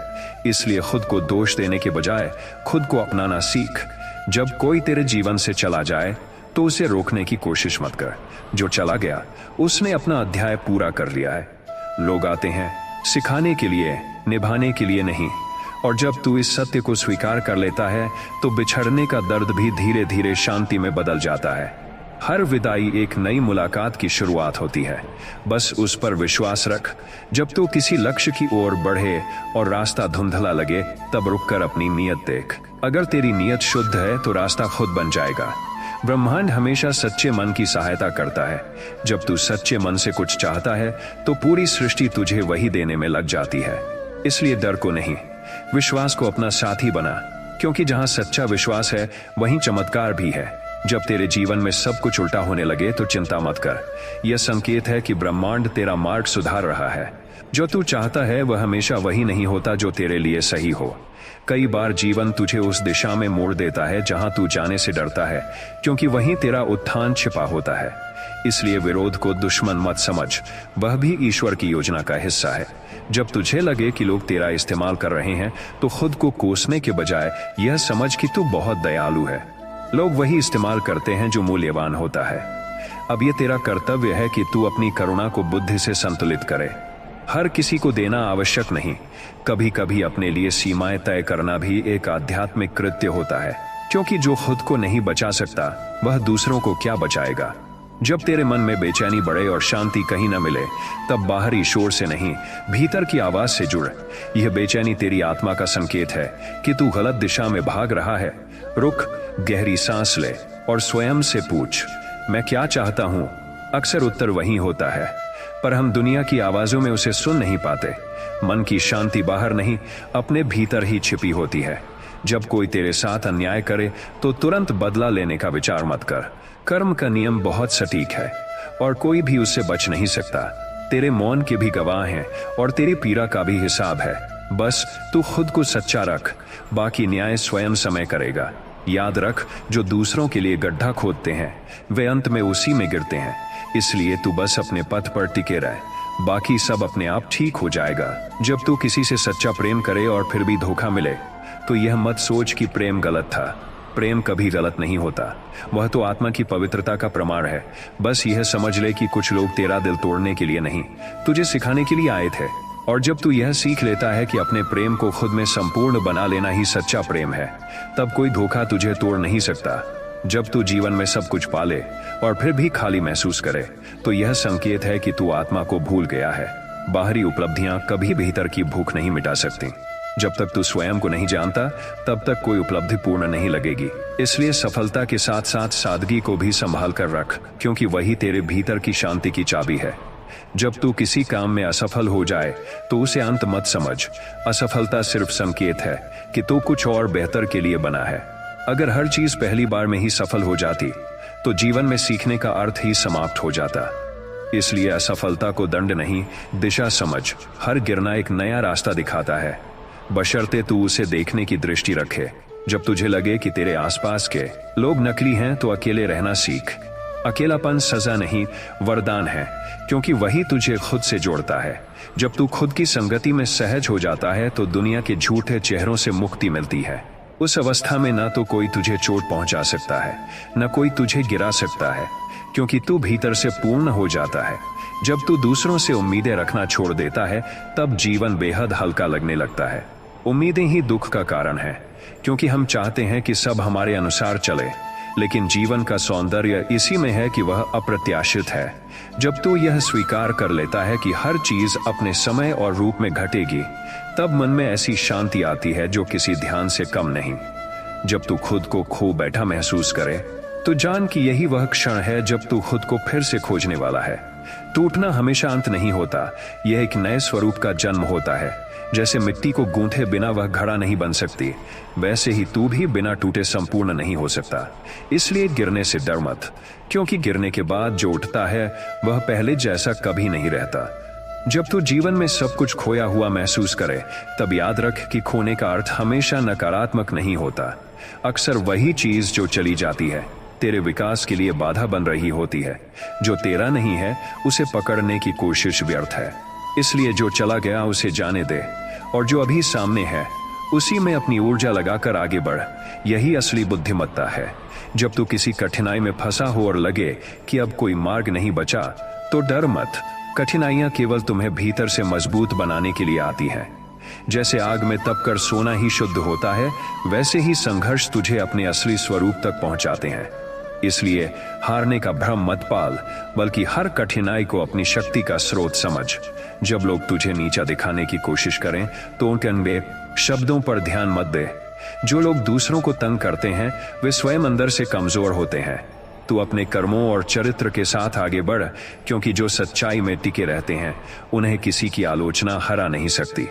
इसलिए खुद को दोष देने के बजाय खुद को अपनाना सीख। जब कोई तेरे जीवन से चला जाए तो उसे रोकने की कोशिश मत कर। जो चला गया उसने अपना अध्याय पूरा कर लिया है। लोग आते हैं सिखाने के लिए, निभाने के लिए नहीं। और जब तू इस सत्य को स्वीकार कर लेता है तो बिछड़ने का दर्द भी धीरे धीरे शांति में बदल जाता है। हर विदाई एक नई मुलाकात की शुरुआत होती है। बस उस पर विश्वास रख। जब तू किसी लक्ष्य की ओर बढ़े और रास्ता धुंधला लगे तब रुककर अपनी नीयत देख। अगर तेरी नीयत शुद्ध है तो रास्ता खुद बन जाएगा। ब्रह्मांड हमेशा सच्चे मन की सहायता करता है। जब तू सच्चे मन से कुछ चाहता है तो पूरी सृष्टि तुझे वही देने में लग जाती है। इसलिए डर को नहीं, विश्वास को अपना साथी बना, क्योंकि जहां सच्चा विश्वास है वहीं चमत्कार भी है। जब तेरे जीवन में सब कुछ उल्टा होने लगे तो चिंता मत कर। यह संकेत है कि ब्रह्मांड तेरा मार्ग सुधार रहा है। जो तू चाहता है वह हमेशा वही नहीं होता जो तेरे लिए सही हो। कई बार जीवन तुझे उस दिशा में मोड़ देता है जहां तू जाने से डरता है, क्योंकि वहीं तेरा उत्थान छिपा होता है। इसलिए विरोध को दुश्मन मत समझ, वह भी ईश्वर की योजना का हिस्सा है। जब तुझे लगे कि लोग तेरा इस्तेमाल कर रहे हैं तो खुद को कोसने के बजाय यह समझ कि तू बहुत दयालु है। लोग वही इस्तेमाल करते हैं जो मूल्यवान होता है। अब यह तेरा कर्तव्य है कि तू अपनी करुणा को बुद्धि से संतुलित करे। हर किसी को देना आवश्यक नहीं। कभी कभी अपने लिए सीमाएं तय करना भी एक आध्यात्मिक कृत्य होता है, क्योंकि जो खुद को नहीं बचा सकता वह दूसरों को क्या बचाएगा। जब तेरे मन में बेचैनी बढ़े और शांति कहीं न मिले तब बाहरी शोर से नहीं, भीतर की आवाज से जुड़। यह बेचैनी तेरी आत्मा का संकेत है कि तू गलत दिशा में भाग रहा है। रुक, गहरी सांस ले और स्वयं से पूछ, मैं क्या चाहता हूं? अक्सर उत्तर वही होता है, पर हम दुनिया की आवाजों में उसे सुन नहीं पाते। मन की शांति बाहर नहीं, अपने भीतर ही छिपी होती है। जब कोई तेरे साथ अन्याय करे तो तुरंत बदला लेने का विचार मत कर। कर्म का नियम बहुत सटीक है और कोई भी उससे बच नहीं सकता। तेरे मौन के भी गवाह हैं और तेरी पीड़ा का भी हिसाब है। बस तू खुद को सच्चा रख, बाकी न्याय स्वयं समय करेगा। याद रख, जो दूसरों के लिए गड्ढा खोदते हैं वे अंत में उसी में गिरते हैं। इसलिए तू बस अपने पथ पर टिके रह, बाकी सब अपने आप ठीक हो जाएगा। जब तू किसी से सच्चा प्रेम करे और फिर भी धोखा मिले तो यह मत सोच कि प्रेम गलत था। प्रेम कभी गलत नहीं होता, वह तो आत्मा की पवित्रता का प्रमाण है। बस यह समझ ले कि कुछ लोग तेरा दिल तोड़ने के लिए नहीं, तुझे सिखाने के लिए आए थे। और जब तू यह सीख लेता है कि अपने प्रेम को खुद में संपूर्ण बना लेना ही सच्चा प्रेम है, तब कोई धोखा तुझे तोड़ नहीं सकता। जब तू जीवन में सब कुछ पाले और फिर भी खाली महसूस करे, तो यह संकेत है कि तू आत्मा को भूल गया है। बाहरी उपलब्धियां कभी भीतर की भूख नहीं मिटा सकती। जब तक तू स्वयं को नहीं जानता, तब तक कोई उपलब्धि पूर्ण नहीं लगेगी। इसलिए सफलता के साथ साथ सादगी को भी संभाल कर रख, क्योंकि वही तेरे भीतर की शांति की चाबी है। जब तू किसी काम में असफल हो जाए, तो उसे अंत मत समझ। असफलता सिर्फ संकेत है कि तू कुछ और बेहतर के लिए बना है। अगर हर चीज पहली बार में ही सफल हो जाती, तो जीवन में सीखने का अर्थ ही समाप्त हो जाता। इसलिए असफलता को दंड नहीं, दिशा समझ। हर गिरना एक नया रास्ता दिखाता है, बशर्ते तू उसे देखने की दृष्टि रखे। जब तुझे लगे कि तेरे आसपास के लोग नकली हैं, तो अकेले रहना सीख। अकेलापन सजा नहीं, वरदान है, क्योंकि वही तुझे खुद से जोड़ता है। जब तू खुद की संगति में सहज हो जाता है, तो दुनिया के झूठे चेहरों से मुक्ति मिलती है। उस अवस्था में ना तो कोई तुझे चोट पहुंचा सकता है, न कोई तुझे गिरा सकता है, क्योंकि तू भीतर से पूर्ण हो जाता है। जब तू दूसरों से उम्मीदें रखना छोड़ देता है, तब जीवन बेहद हल्का लगने लगता है। उम्मीदें ही दुख का कारण है, क्योंकि हम चाहते हैं कि सब हमारे अनुसार चले, लेकिन जीवन का सौंदर्य इसी में है कि वह अप्रत्याशित है। जब तू यह स्वीकार कर लेता है कि हर चीज अपने समय और रूप में घटेगी, तब मन में ऐसी शांति आती है जो किसी ध्यान से कम नहीं। जब तू खुद को खो बैठा महसूस करे, तो जान कि यही वह क्षण है जब तू खुद को फिर से खोजने वाला है। टूटना हमेशा अंत नहीं होता, यह एक नए स्वरूप का जन्म होता है। जैसे मिट्टी को गूंथे बिना वह घड़ा नहीं बन सकती, वैसे ही तू भी बिना टूटे संपूर्ण नहीं हो सकता। इसलिए गिरने से डर मत, क्योंकि गिरने के बाद जो उठता है वह पहले जैसा कभी नहीं रहता। जब तू जीवन में सब कुछ खोया हुआ महसूस करे, तब याद रख कि खोने का अर्थ हमेशा नकारात्मक नहीं होता। अक्सर वही चीज जो चली जाती है, तेरे विकास के लिए बाधा बन रही होती है। जो तेरा नहीं है, उसे पकड़ने की कोशिश व्यर्थ है। इसलिए जो चला गया उसे जाने दे, और जो अभी सामने है उसी में अपनी ऊर्जा लगाकर आगे बढ़। यही असली बुद्धिमत्ता है। जब तू किसी कठिनाई में फंसा हो और लगे कि अब कोई मार्ग नहीं बचा, तो डर मत। कठिनाइयां केवल तुम्हें भीतर से मजबूत बनाने के लिए आती हैं। जैसे आग में तपकर सोना ही शुद्ध होता है, वैसे ही संघर्ष तुझे अपने असली स्वरूप तक पहुंचाते हैं। इसलिए हारने का भ्रम मत पाल, बल्कि हर कठिनाई को अपनी शक्ति का स्रोत समझ। जब लोग तुझे नीचा दिखाने की कोशिश करें, तो उनके अनबे शब्दों पर ध्यान मत दे। जो लोग दूसरों को तंग करते हैं, वे स्वयं अंदर से कमजोर होते हैं। तू अपने कर्मों और चरित्र के साथ आगे बढ़, क्योंकि जो सच्चाई में टिके रहते हैं, उन्हें किसी की आलोचना हरा नहीं सकती।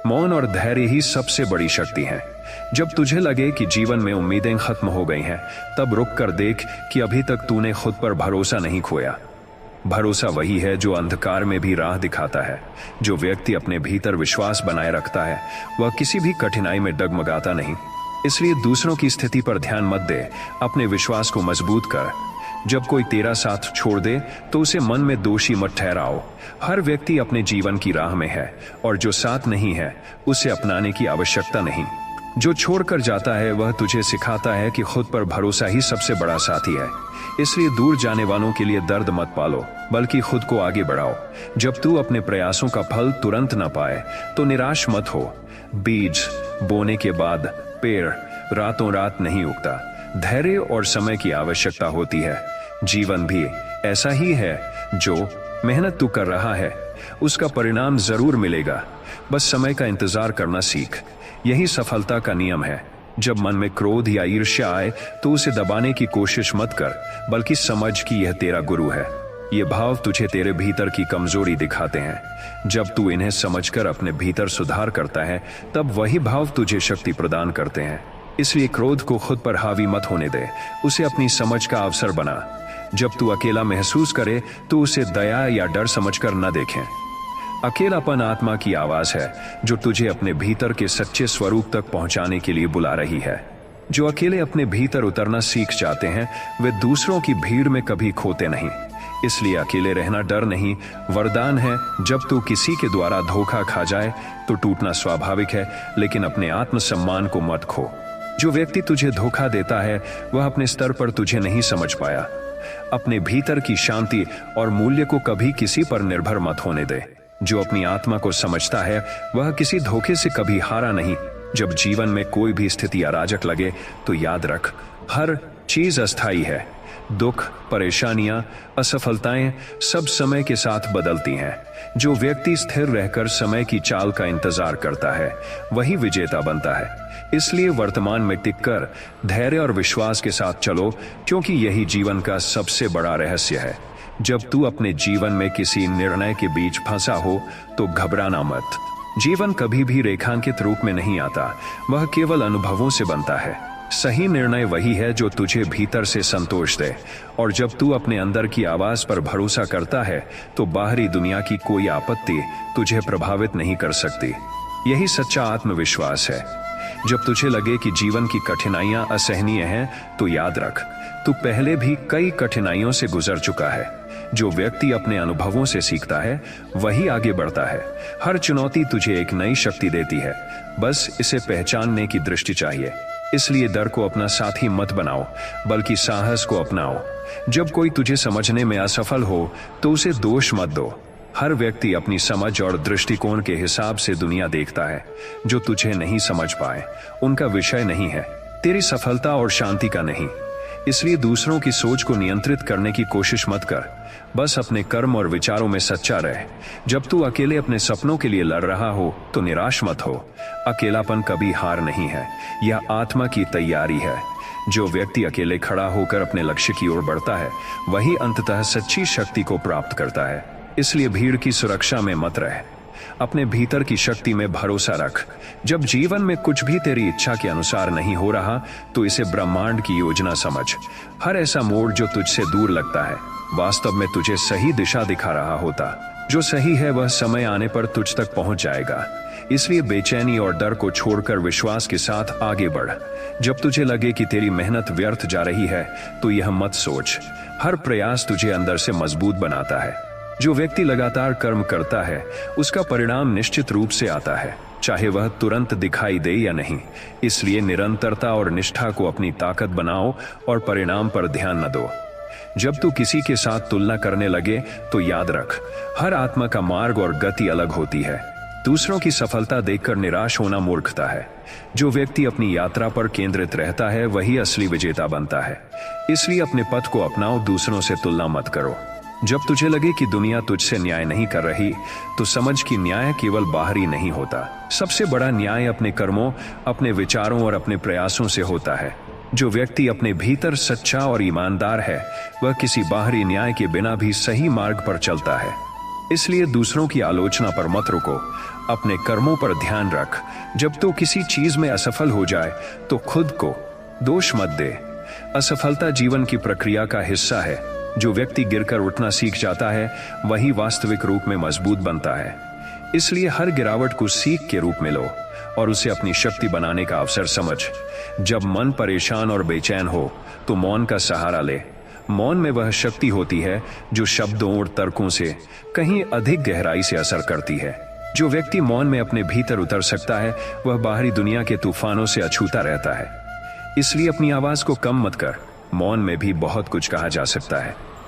मौन और धैर्य ही सबसे बड़ी शक्ति है। जब तुझे लगे कि जीवन में उम्मीदें खत्म हो गई हैं, तब रुक कर देख कि अभी तक तूने खुद पर भरोसा नहीं खोया। भरोसा वही है जो अंधकार में भी राह दिखाता है। जो व्यक्ति अपने भीतर विश्वास बनाए रखता है, वह किसी भी कठिनाई में डगमगाता नहीं। इसलिए दूसरों की स्थिति पर ध्यान मत दे, अपने विश्वास को मजबूत कर। जब कोई तेरा साथ छोड़ दे, तो उसे मन में दोषी मत ठहराओ। हर व्यक्ति अपने जीवन की राह में है, और जो साथ नहीं है, उसे अपनाने की आवश्यकता नहीं। जो छोड़कर जाता है, वह तुझे सिखाता है कि खुद पर भरोसा ही सबसे बड़ा साथी है। इसलिए दूर जाने वालों के लिए दर्द मत पालो, बल्कि खुद को आगे बढ़ाओ। जब तू अपने प्रयासों का फल तुरंत न पाए, तो निराश मत हो। बीज बोने के बाद पेड़ रातों रात नहीं उगता। धैर्य और समय की आवश्यकता होती है। जीवन भी ऐसा ही है। जो मेहनत तू कर रहा है, उसका परिणाम जरूर मिलेगा। बस समय का इंतजार करना सीख। यही सफलता का नियम है। जब मन में क्रोध या ईर्ष्या आए, तो उसे दबाने की कोशिश मत कर, बल्कि समझ कि यह तेरा गुरु है। ये भाव तुझे तेरे भीतर की कमजोरी दिखाते हैं। जब तू इन्हें समझकर अपने भीतर सुधार करता है, तब वही भाव तुझे शक्ति प्रदान करते हैं। इसलिए क्रोध को खुद पर हावी मत होने दे, उसे अपनी समझ का अवसर बना। जब तू अकेला महसूस करे, तो उसे दया या डर समझकर न देखें। अकेलापन आत्मा की आवाज है, जो तुझे अपने भीतर के सच्चे स्वरूप तक पहुंचाने के लिए बुला रही है। जो अकेले अपने भीतर उतरना सीख जाते हैं, वे दूसरों की भीड़ में कभी खोते नहीं। इसलिए अकेले रहना डर नहीं, वरदान है। जब तू किसी के द्वारा धोखा खा जाए, तो टूटना स्वाभाविक है, लेकिन अपने आत्मसम्मान को मत खो। जो व्यक्ति तुझे धोखा देता है वह अपने स्तर पर तुझे नहीं समझ पाया। अपने भीतर की शांति और मूल्य को कभी किसी पर निर्भर मत होने दे। जो अपनी आत्मा को समझता है वह किसी धोखे से कभी हारा नहीं। जब जीवन में कोई भी स्थिति अराजक लगे तो याद रख, हर चीज अस्थायी है। दुख, परेशानियां, असफलताएं सब समय के साथ बदलती हैं। जो व्यक्ति स्थिर रहकर समय की चाल का इंतजार करता है वही विजेता बनता है। इसलिए वर्तमान में टिककर धैर्य और विश्वास के साथ चलो, क्योंकि यही जीवन का सबसे बड़ा रहस्य है। जब तू अपने जीवन में किसी निर्णय के बीच फंसा हो तो घबराना मत। जीवन कभी भी रेखांकित रूप में नहीं आता, वह केवल अनुभवों से बनता है। सही निर्णय वही है जो तुझे भीतर से संतोष दे, और जब तू अपने अंदर की आवाज पर भरोसा करता है तो बाहरी दुनिया की कोई आपत्ति तुझे प्रभावित नहीं कर सकती। यही सच्चा आत्मविश्वास है। जब तुझे लगे कि जीवन की कठिनाइयां असहनीय हैं तो याद रख, तू पहले भी कई कठिनाइयों से गुजर चुका है। जो व्यक्ति अपने अनुभवों से सीखता है वही आगे बढ़ता है। हर चुनौती तुझे एक नई शक्ति देती है, बस इसे पहचानने की दृष्टि चाहिए। इसलिए डर को अपना साथी मत बनाओ, बल्कि साहस को अपनाओ। जब कोई तुझे समझने में असफल हो तो उसे दोष मत दो। हर व्यक्ति अपनी समझ और दृष्टिकोण के हिसाब से दुनिया देखता है। जो तुझे नहीं समझ पाए उनका विषय नहीं है, तेरी सफलता और शांति का नहीं। इसलिए दूसरों की सोच को नियंत्रित करने की कोशिश मत कर, बस अपने कर्म और विचारों में सच्चा रह। जब तू अकेले अपने सपनों के लिए लड़ रहा हो तो निराश मत हो। अकेलापन कभी हार नहीं है, यह आत्मा की तैयारी है। जो व्यक्ति अकेले खड़ा होकर अपने लक्ष्य की ओर बढ़ता है वही अंततः सच्ची शक्ति को प्राप्त करता है। इसलिए भीड़ की सुरक्षा में मत रह, अपने भीतर की शक्ति में भरोसा रख। जब जीवन में कुछ भी तेरी इच्छा के अनुसार नहीं हो रहा तो इसे ब्रह्मांड की योजना समझ। हर ऐसा मोड़ जो तुझसे दूर लगता है वास्तव में तुझे सही दिशा दिखा रहा होता। जो सही है वह समय आने पर तुझ तक पहुंच जाएगा। इसलिए बेचैनी और डर को छोड़कर विश्वास के साथ आगे बढ़। जब तुझे लगे कि तेरी मेहनत व्यर्थ जा रही है तो यह मत सोच, हर प्रयास तुझे अंदर से मजबूत बनाता है। जो व्यक्ति लगातार कर्म करता है उसका परिणाम निश्चित रूप से आता है, चाहे वह तुरंत दिखाई दे या नहीं। इसलिए निरंतरता और निष्ठा को अपनी ताकत बनाओ और परिणाम पर ध्यान न दो। जब तू किसी के साथ तुलना करने लगे तो याद रख, हर आत्मा का मार्ग और गति अलग होती है। दूसरों की सफलता देखकर निराश होना मूर्खता है। जो व्यक्ति अपनी यात्रा पर केंद्रित रहता है वही असली विजेता बनता है। इसलिए अपने पथ को अपनाओ, दूसरों से तुलना मत करो। जब तुझे लगे कि दुनिया तुझसे न्याय नहीं कर रही तो समझ कि न्याय केवल बाहरी नहीं होता। सबसे बड़ा न्याय अपने कर्मों, अपने विचारों और अपने प्रयासों से होता है। जो व्यक्ति अपने भीतर सच्चा और ईमानदार है वह किसी बाहरी न्याय के बिना भी सही मार्ग पर चलता है। इसलिए दूसरों की आलोचना पर मत रुको, अपने कर्मों पर ध्यान रख। जब तो किसी चीज में असफल हो जाए तो खुद को दोष मत दे। असफलता जीवन की प्रक्रिया का हिस्सा है। जो व्यक्ति गिरकर उठना सीख जाता है वही वास्तविक रूप में मजबूत बनता है। इसलिए हर गिरावट को सीख के रूप में लो और उसे अपनी शक्ति बनाने का अवसर समझ। जब मन परेशान और बेचैन हो तो मौन का सहारा ले। मौन में वह शक्ति होती है जो शब्दों और तर्कों से कहीं अधिक गहराई से असर करती है। जो व्यक्ति मौन में अपने भीतर उतर सकता है वह बाहरी दुनिया के तूफानों से अछूता रहता है। इसलिए अपनी आवाज को कम मत कर, मौन में भी बहुत कुछ कहा जा सकता है।